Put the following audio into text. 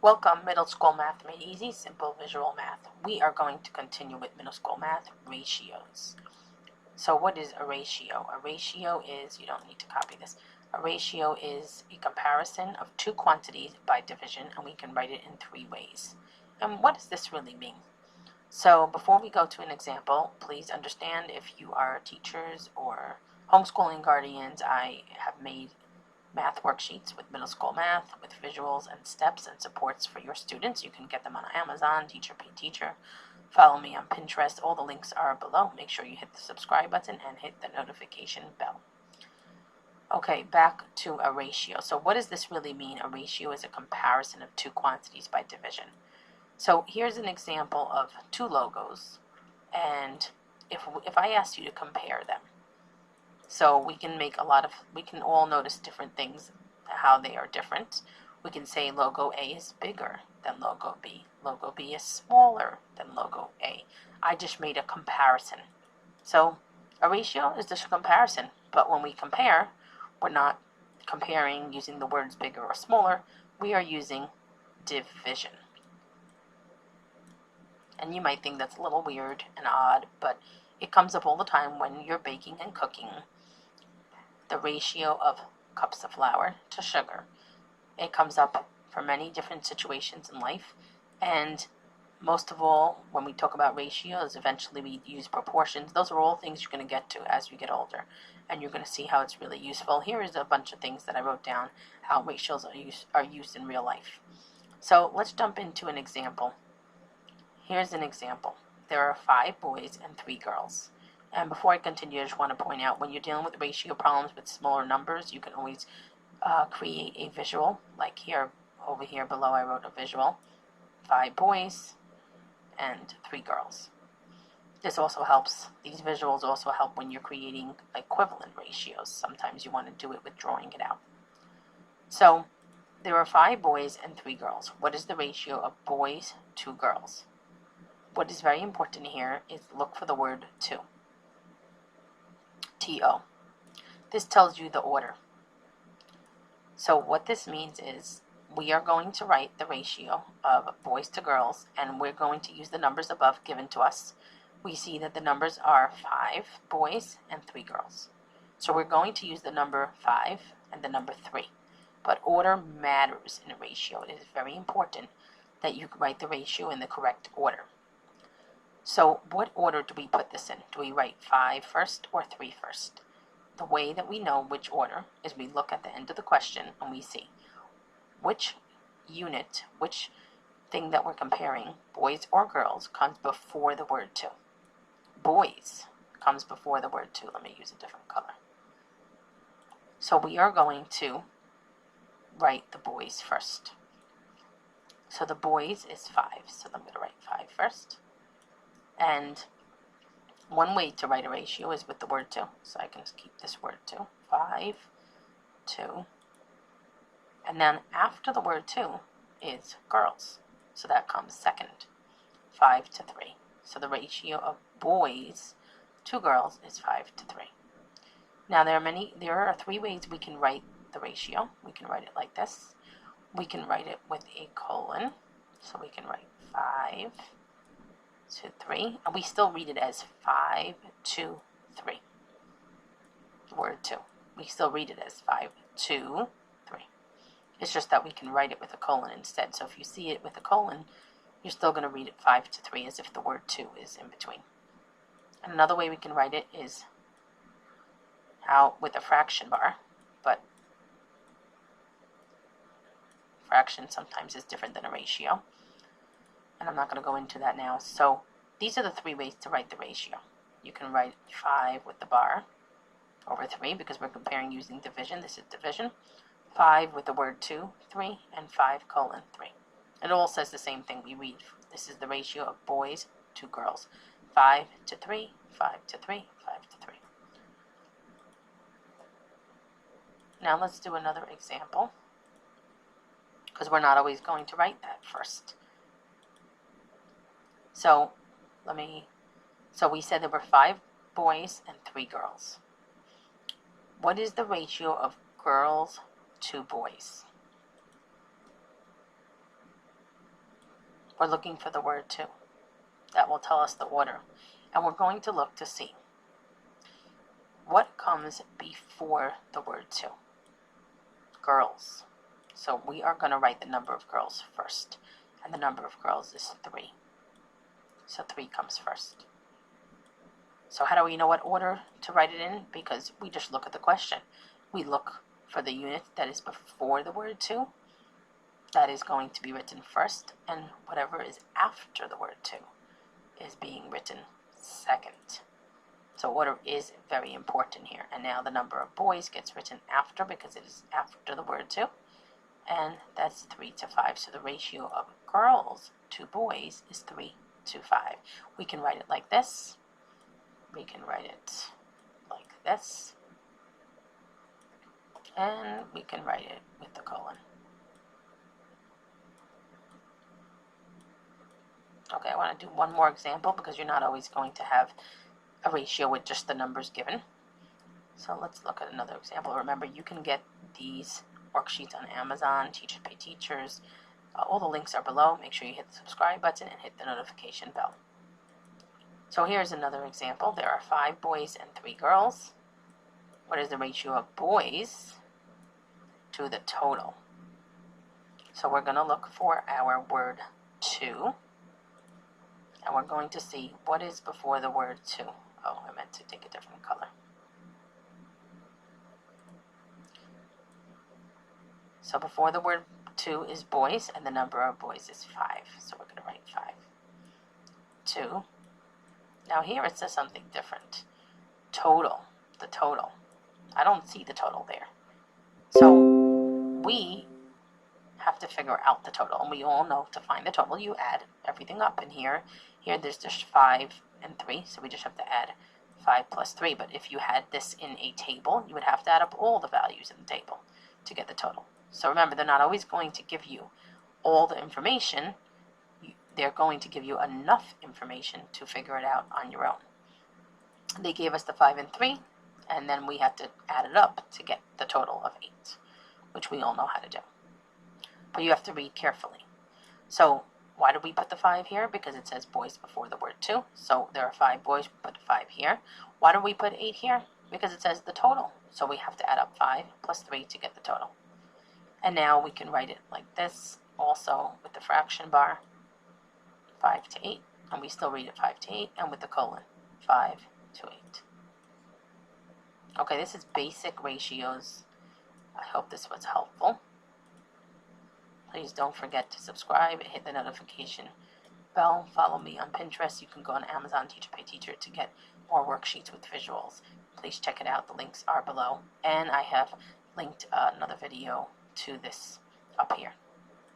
Welcome, Middle School Math Made Easy, Simple Visual Math. We are going to continue with Middle School Math, ratios. So what is a ratio? A ratio is, you don't need to copy this, a ratio is a comparison of two quantities by division, and we can write it in three ways. And what does this really mean? So before we go to an example, please understand if you are teachers or homeschooling guardians, I have made math worksheets with middle school math, with visuals and steps and supports for your students. You can get them on Amazon, Teacher Pay Teacher. Follow me on Pinterest. All the links are below. Make sure you hit the subscribe button and hit the notification bell. Okay, back to a ratio. So what does this really mean? A ratio is a comparison of two quantities by division. So here's an example of two logos, and if I asked you to compare them, so we can all notice different things, how they are different. We can say logo A is bigger than logo B. Logo B is smaller than logo A. I just made a comparison. So a ratio is just a comparison, but when we compare, we're not comparing using the words bigger or smaller. We are using division. And you might think that's a little weird and odd, but it comes up all the time when you're baking and cooking. The ratio of cups of flour to sugar. It comes up for many different situations in life, and most of all, when we talk about ratios, eventually we use proportions. Those are all things you're going to get to as you get older, and you're going to see how it's really useful. Here is a bunch of things that I wrote down, how ratios are used in real life. So let's jump into an example. Here's an example. There are 5 boys and 3 girls. And before I continue, I just want to point out, when you're dealing with ratio problems with smaller numbers, you can always create a visual. Like here, over here below, I wrote a visual. 5 boys and 3 girls. This also helps, these visuals also help when you're creating equivalent ratios. Sometimes you want to do it with drawing it out. So, there are 5 boys and 3 girls. What is the ratio of boys to girls? What is very important here is look for the word to. T-O. This tells you the order. So what this means is we are going to write the ratio of boys to girls, and we're going to use the numbers above given to us. We see that the numbers are 5 boys and 3 girls. So we're going to use the number 5 and the number 3. But order matters in a ratio. It is very important that you write the ratio in the correct order. So what order do we put this in? Do we write 5 first or 3 first? The way that we know which order is we look at the end of the question and we see which unit, which thing that we're comparing, boys or girls, comes before the word to. Boys comes before the word to. Let me use a different color. So we are going to write the boys first. So the boys is 5. So I'm going to write 5 first. And one way to write a ratio is with the word to. So I can keep this word to. 5, 2. And then after the word to is girls. So that comes second. 5 to 3. So the ratio of boys to girls is 5 to 3. Now there are 3 ways we can write the ratio. We can write it like this. We can write it with a colon. So we can write 5 to 3, and we still read it as 5 to 3. The word to. We still read it as 5 to 3. It's just that we can write it with a colon instead. So if you see it with a colon, you're still going to read it 5 to 3 as if the word to is in between. And another way we can write it is with a fraction bar, but fraction sometimes is different than a ratio. And I'm not going to go into that now. So these are the 3 ways to write the ratio. You can write 5 with the bar over 3 because we're comparing using division. This is division. 5 with the word to, 3, and 5 colon 3. It all says the same thing we read. This is the ratio of boys to girls. 5 to 3, 5 to 3, 5 to 3. Now let's do another example, because we're not always going to write that first. So we said there were 5 boys and 3 girls. What is the ratio of girls to boys? we're looking for the word to. That will tell us the order. And we're going to look to see what comes before the word to. Girls. So we are going to write the number of girls first. And the number of girls is 3. So 3 comes first. So how do we know what order to write it in? Because we just look at the question. We look for the unit that is before the word to. That is going to be written first. And whatever is after the word to is being written second. So order is very important here. And now the number of boys gets written after because it is after the word to. And that's 3 to 5. So the ratio of girls to boys is 3 to 5. We can write it like this. We can write it like this. And we can write it with the colon. Okay, I want to do one more example because you're not always going to have a ratio with just the numbers given. So let's look at another example. Remember, you can get these worksheets on Amazon, Teachers Pay Teachers. All the links are below. Make sure you hit the subscribe button and hit the notification bell. So here's another example. There are 5 boys and 3 girls. What is the ratio of boys to the total? So we're going to look for our word to. And we're going to see what is before the word to. Oh, I meant to take a different color. So before the word to is boys, and the number of boys is 5. So we're going to write 5. 2. Now here it says something different. Total, the total. I don't see the total there. So we have to figure out the total. And we all know to find the total, you add everything up. And here there's just 5 and 3. So we just have to add 5 plus 3. But if you had this in a table, you would have to add up all the values in the table to get the total. So remember, they're not always going to give you all the information. They're going to give you enough information to figure it out on your own. They gave us the 5 and 3, and then we had to add it up to get the total of 8, which we all know how to do. But you have to read carefully. So why did we put the 5 here? Because it says boys before the word to. So there are 5 boys, we put 5 here. Why do we put 8 here? Because it says the total. So we have to add up 5 plus 3 to get the total. And now we can write it like this, also with the fraction bar, 5 to 8. And we still read it 5 to 8, and with the colon, 5 to 8. Okay, this is basic ratios. I hope this was helpful. Please don't forget to subscribe and hit the notification bell. Follow me on Pinterest. You can go on Amazon Teacher Pay Teacher to get more worksheets with visuals. Please check it out. The links are below. And I have linked another video to this up here.